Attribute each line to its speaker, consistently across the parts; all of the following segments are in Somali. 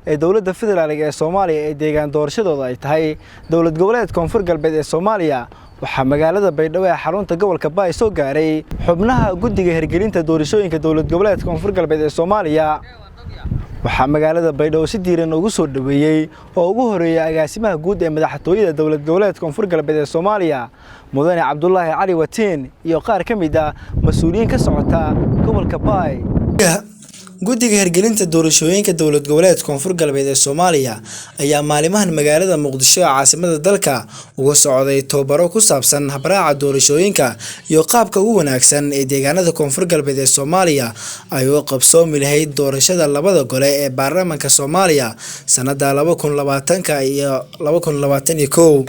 Speaker 1: ee dowladda federaalka ee Soomaaliya ee deegaan doorashadooda ay tahay dowlad goboleed Koonfur Galbeed ee Soomaaliya waxaa magaalada Baydhabo ee xarunta gobolka Baay soo gaaray xubnaha guddiga hirgelinta doorashooyinka dowlad goboleed Koonfur Galbeed ee Soomaaliya waxaa magaalada Baydhabo si diiran ugu soo dhaweeyay oo ugu horeeyay agaasimaha guud ee madaxtooyada dowlad goboleed Koonfur Galbeed ee Soomaaliya mudane Cabdullaahi Cali Watiin iyo qaar ka mid ah mas'uuliyiin ka socota gobolka Baay guddiga hirgelinta doorashooyinka dowlad goboleed Koonfur Galbeed ee Soomaaliya ayaa maalimahan magaalada Muqdisho ee caasimadda dalka uga socday tababaro ku saabsan habraaca doorashooyinka iyo qaabka ugu wanaagsan ee deegaanada Koonfur Galbeed ee Soomaaliya ay u qabsoomi lahayd doorashada labada gole ee baarlamaanka Soomaaliya sanadda 2020 iyo 2021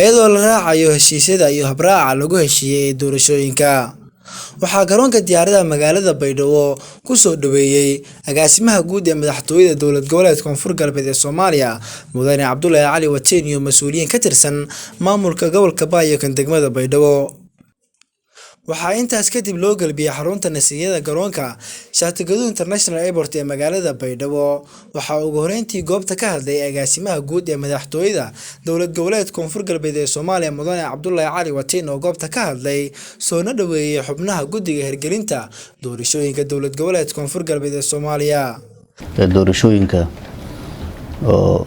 Speaker 1: iyadoo la raacayo heshiisyada iyo habraaca lagu heshiiyay doorashooyinka waxaa garoonka diyaaradaha magaalada Baydhabo ku soo dhaweeyay agaasimaha guud ee madaxtooyada dowlad goboleed Koonfur Galbeed ee Soomaaliya mudane Cabdullaahi Cali Watiin iyo mas'uuliyiin ka tirsan maamulka gobolka Baay iyo kan degmada Baydhabo waxaa intaas kadib loo galbiyay xarunta nasiiyada garoonka Shaatigaduud International Airport ee magaalada Baydhabo waxaa ugu horeyntii goobta ka hadlay agaasimaha guud ee madaxtooyada dowlad goboleed Koonfur Galbeed ee Soomaaliya mudane Cabdullaahi Cali Watiin oo goobta ka hadlay soo dhaweeyay xubnaha guddiga hirgelinta doorashooyinka dowlad goboleed Koonfur Galbeed ee Soomaaliya
Speaker 2: doorashooyinka oo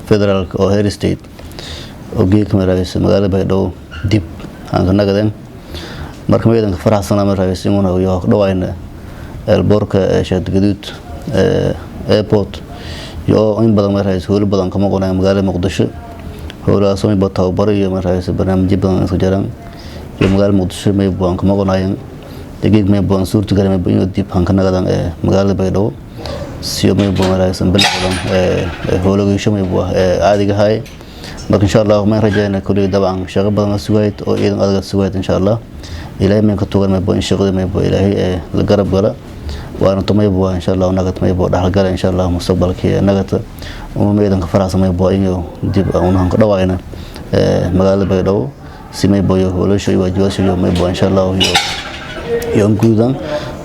Speaker 2: federaalka oo heer state oo geek magaalada Baydhabo dib aan ka nagaden marka meedanka faraxsan ama raaysin una iyo dhawaayna elborka Shaatigaduud airport iyo in badan ma raayis hool badan kama qonay magaalada Muqdisho hoolaas oo ba tababar iyo ma raayis barnaamij badan isku jiraan iyo magaalada Muqdisho may baan kama qonayeen deegaag may baan suurto galay may dib aan ka nagadan magaalada Baydhabo si may baan raayis badan hoolagiisho may baa caadiga hay marka insha Allah ma rajayna kulli dabcan shaqo badan sugayd oo iidan adag sugayd insha Allah إلهي من كتوغل ما يبغى الشغل ما يبغى إلهي الجرب ولا وأنا ما يبغى إن شاء الله ونقط ما يبغى ده الجرب إن شاء الله مستقبل كي نقط وما يدن كفراس ما يبغى إنه ديب ونهان كدواينا مقالة بيدو سي ما يبغى ولا شيء واجوا شيء ما يبغى إن شاء الله يوم جودان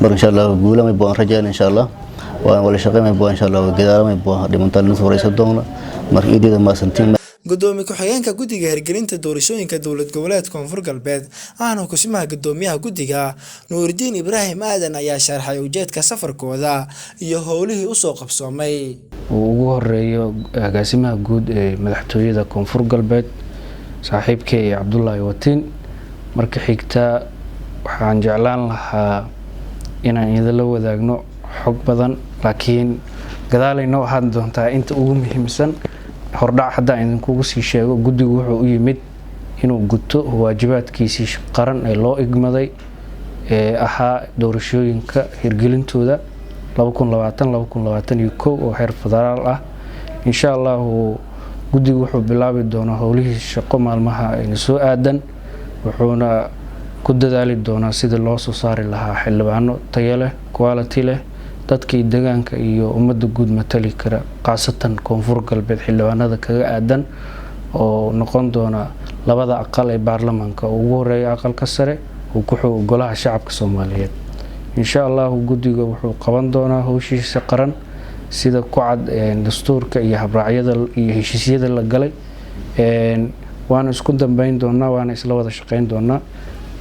Speaker 2: بر إن شاء الله بقوله ما يبغى رجال إن شاء الله ولا شيء ما يبغى إن شاء الله وكذا ما يبغى لمنتال نصور يصدقنا مر إيدي ما سنتين
Speaker 1: gudoomiye ku-xigeenka guddiga hirgelinta doorashooyinka dowlad goboleed Koonfur Galbeed ahna kusimaha gudoomiyaha guddiga Nuuridiin Ibraahim Aadan ayaa sharxay ujeedka safarkooda iyo howlihii u soo qabsoomay
Speaker 3: ugu horeeyo agaasimaha guud ee madaxtooyada Koonfur Galbeed saaxiibkay Cabdullaahi Watiin marka xigta waxaan jeclaan lahaa inaan idin la wadaagno xog badan laakiin gadaalayno waxaad doontaa inta ugu muhiimsan hordhac hadda idinkugu sii sheego guddigu wuxuu u yimid inuu guto waajibaadkiisii qaran ee loo igmaday ee ahaa doorashooyinka hirgelintooda 2020-2021 oo heer federaal ah insha Allah guddigu wuxuu bilaabi doonaa howlihii shaqo maalmaha ee soo aadan wuxuuna ku dadaali doonaa sidii loo soo saari lahaa xildhibaano tayo leh quality leh dadkii deegaanka iyo ummadda guud matali kara qaasatan Koonfur Galbeed xildhibaanada kaga aadan oo noqon doona labada aqal ee baarlamaanka ugu horeeya aqalka sare oo ku xog golaha shacabka Soomaaliyeed insha Allah guddiga wuxuu qaban doonaa hawshiisa qaran sida ku cad dastuurka iyo habraacyada iyo heshiisyada la galay waana isku dambeyn doonaa waana isla wada shaqeyn doonaa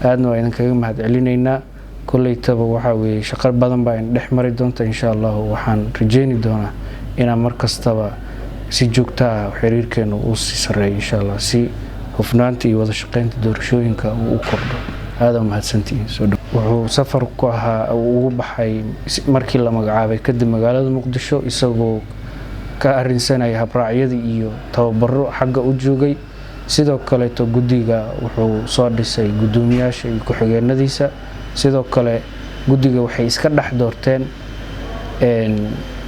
Speaker 3: aadna waa idin kaga mahadcelineynaa kullaytaba waxa weeye shaqo badan baa in dhex mari doonta insha Allah waxaan rajeeni doonaa inaan markastaba si joogto ah xiriirkeenu uu si sareeyo insha Allah si hufnaanta iyo wada shaqeynta doorashooyinka uu kordho aad u mahadsantiin wuxuu safar ku ahaa ugu baxay markii la magacaabay kadib magaalada Muqdisho isagoo ka arinsanaya habraacyada iyo tababaro xagga u joogay sidoo kale to guddiga wuxuu soo dhisay gudoomiyaasha iyo ku-xigeenadiisa sidoo kale guddiga waxay iska dhex doorteen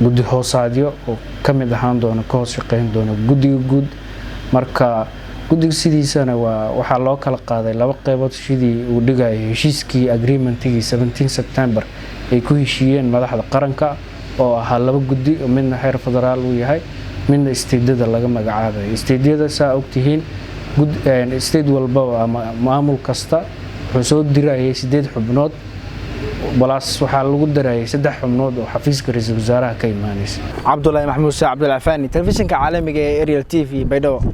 Speaker 3: guddi hoosaadyo oo kamid ahaan doona ka hoos shaqeyn doona guddiga guud marka guddiga sidiisana waxa loo kala qaaday laba qaybood sidii uu dhigay heshiiskii agreementigii 17 September ay ku heshiiyeen madaxda qaranka oo ahaa laba guddi oo midna heer federaal uu yahay midna isteedada laga magacaabay isteedada saa ogtihiin state walba ama maamul kasta wuxuu soo dirayay 8 xubnood balaas waxaa lagu darayay 3 xubnood oo xafiiska ra'iisul wasaaraha ka imaanaysa.
Speaker 1: Cabdullaahi Maxmuud Cabdullaahi Faani, telefishinka caalamiga ee Ariel TV Baydhabo.